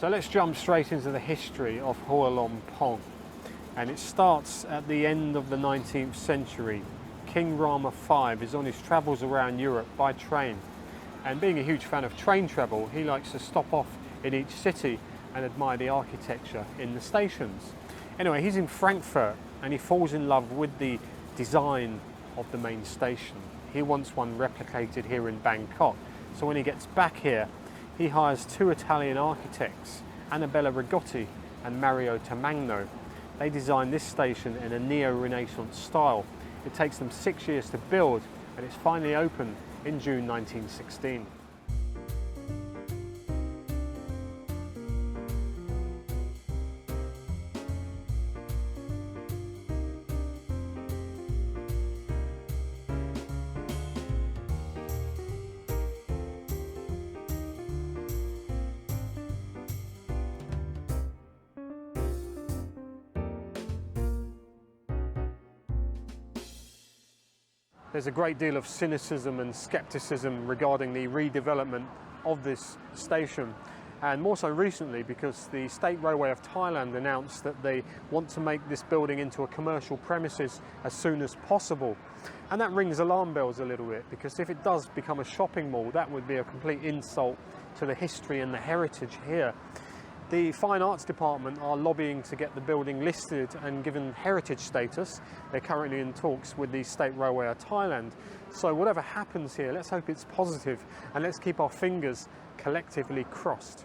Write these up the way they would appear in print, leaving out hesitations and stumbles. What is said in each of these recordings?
So let's jump straight into the history of Hua Lamphong. And it starts at the end of the 19th century. King Rama V is on his travels around Europe by train. And being a huge fan of train travel, he likes to stop off in each city and admire the architecture in the stations. Anyway, he's in Frankfurt and he falls in love with the design of the main station. He wants one replicated here in Bangkok. So when he gets back here, he hires two Italian architects, Annabella Rigotti and Mario Tamagno. They designed this station in a neo-Renaissance style. It takes them 6 years to build and it's finally opened in June 1916. There's a great deal of cynicism and skepticism regarding the redevelopment of this station, and more so recently because the State Railway of Thailand announced that they want to make this building into a commercial premises as soon as possible. And that rings alarm bells a little bit, because if it does become a shopping mall, that would be a complete insult to the history and the heritage here. The Fine Arts Department are lobbying to get the building listed and given heritage status. They're currently in talks with the State Railway of Thailand. So whatever happens here, let's hope it's positive and let's keep our fingers collectively crossed.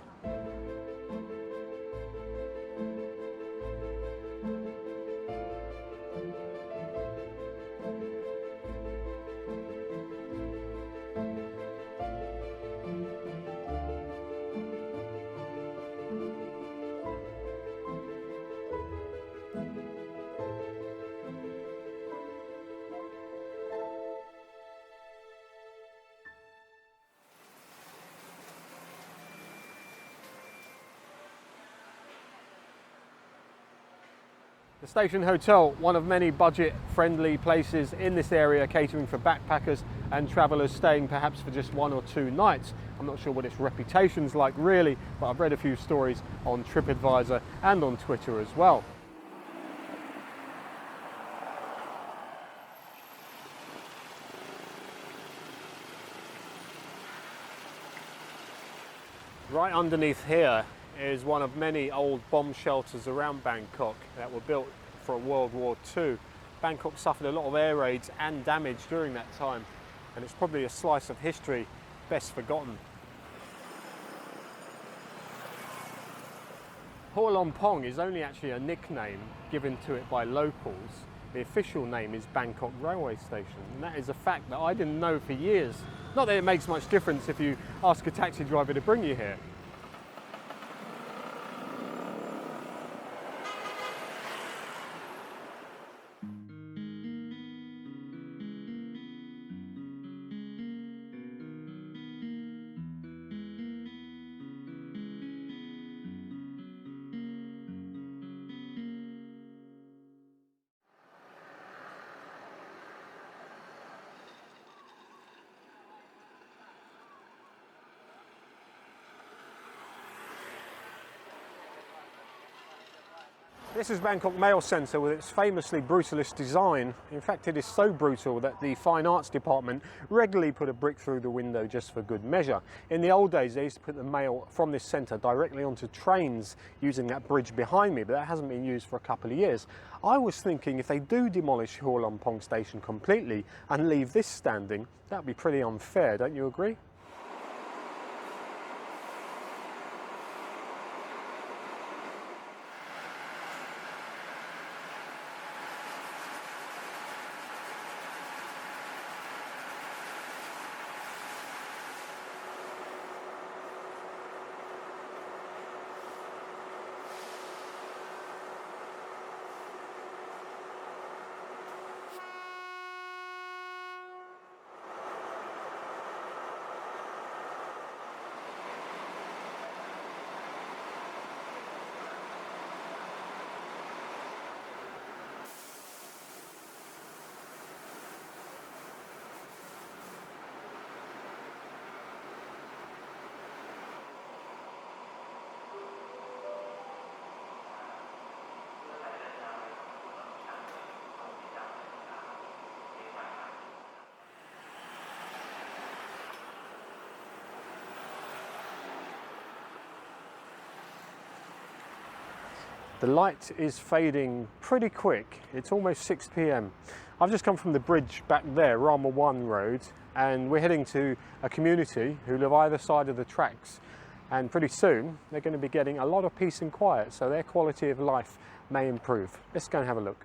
The Station Hotel, one of many budget-friendly places in this area, catering for backpackers and travellers staying perhaps for just 1 or 2 nights. I'm not sure what its reputation's like really, but I've read a few stories on TripAdvisor and on Twitter as well. Right underneath here is one of many old bomb shelters around Bangkok that were built for World War II. Bangkok suffered a lot of air raids and damage during that time, and it's probably a slice of history best forgotten. Hua Lamphong is only actually a nickname given to it by locals. The official name is Bangkok Railway Station, and that is a fact that I didn't know for years. Not that it makes much difference if you ask a taxi driver to bring you here. This is Bangkok Mail Centre with its famously brutalist design. In fact, it is so brutal that the Fine Arts Department regularly put a brick through the window just for good measure. In the old days, they used to put the mail from this centre directly onto trains using that bridge behind me, but that hasn't been used for a couple of years. I was thinking if they do demolish Hua Lamphong Station completely and leave this standing, that would be pretty unfair, don't you agree? The light is fading pretty quick. It's almost 6 p.m. I've just come from the bridge back there, Rama 1 Road, and we're heading to a community who live either side of the tracks. And pretty soon they're going to be getting a lot of peace and quiet, so their quality of life may improve. Let's go and have a look.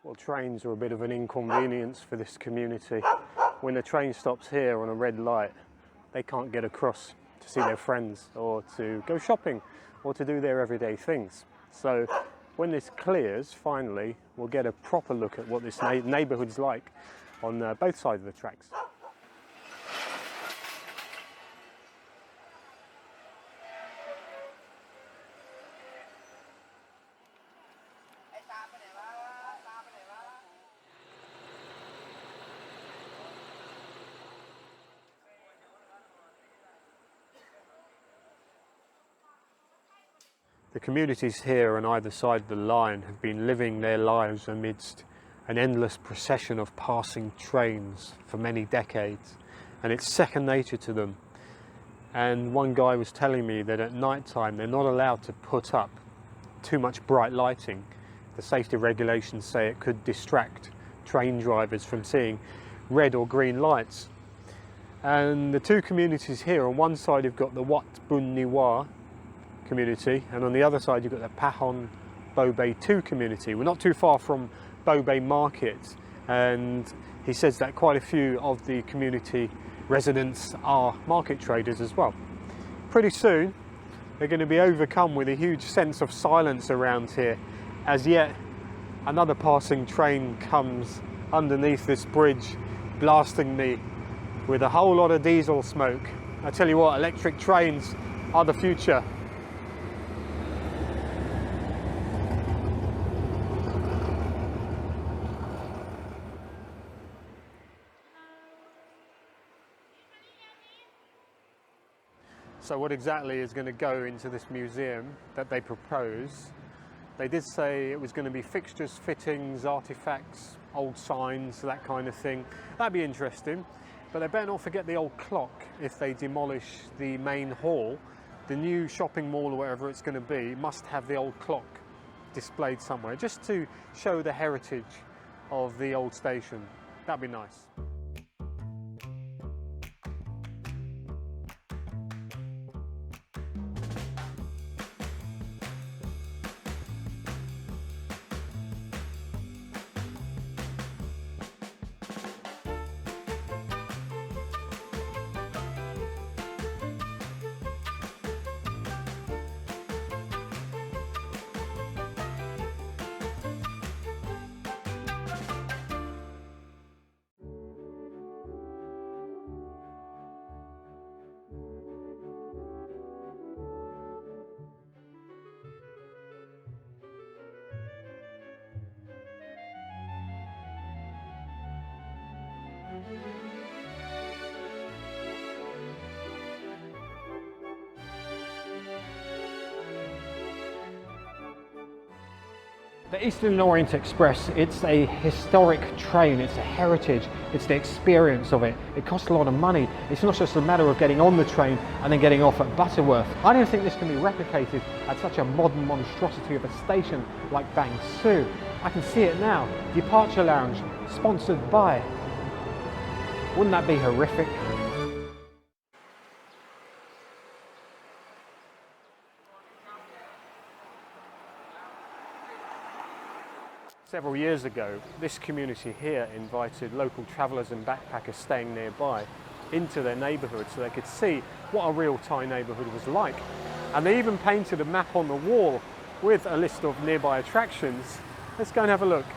Well, trains are a bit of an inconvenience for this community. When the train stops here on a red light, they can't get across to see their friends or to go shopping or to do their everyday things. So when this clears, finally, we'll get a proper look at what this neighbourhood's like on both sides of the tracks. The communities here on either side of the line have been living their lives amidst an endless procession of passing trains for many decades, and it's second nature to them. And one guy was telling me that at night time they're not allowed to put up too much bright lighting. The safety regulations say it could distract train drivers from seeing red or green lights. And the two communities here, on one side you've got the Wat Bun Niwa community, and on the other side you've got the Pahon Bo Bay 2 community. We're not too far from Bo Bay Market, and he says that quite a few of the community residents are market traders as well. Pretty soon they're going to be overcome with a huge sense of silence around here, as yet another passing train comes underneath this bridge, blasting me with a whole lot of diesel smoke. I tell you what, electric trains are the future. So what exactly is going to go into this museum that they propose? They did say it was going to be fixtures, fittings, artifacts, old signs, that kind of thing. That'd be interesting, but they better not forget the old clock if they demolish the main hall. The new shopping mall or whatever it's going to be must have the old clock displayed somewhere, just to show the heritage of the old station. That'd be nice. The Eastern and Orient Express, it's a historic train, it's a heritage, it's the experience of it. It costs a lot of money. It's not just a matter of getting on the train and then getting off at Butterworth. I don't think this can be replicated at such a modern monstrosity of a station like Bang Sue. I can see it now. Departure lounge, sponsored by. Wouldn't that be horrific? Several years ago, this community here invited local travellers and backpackers staying nearby into their neighbourhood so they could see what a real Thai neighbourhood was like. And they even painted a map on the wall with a list of nearby attractions. Let's go and have a look.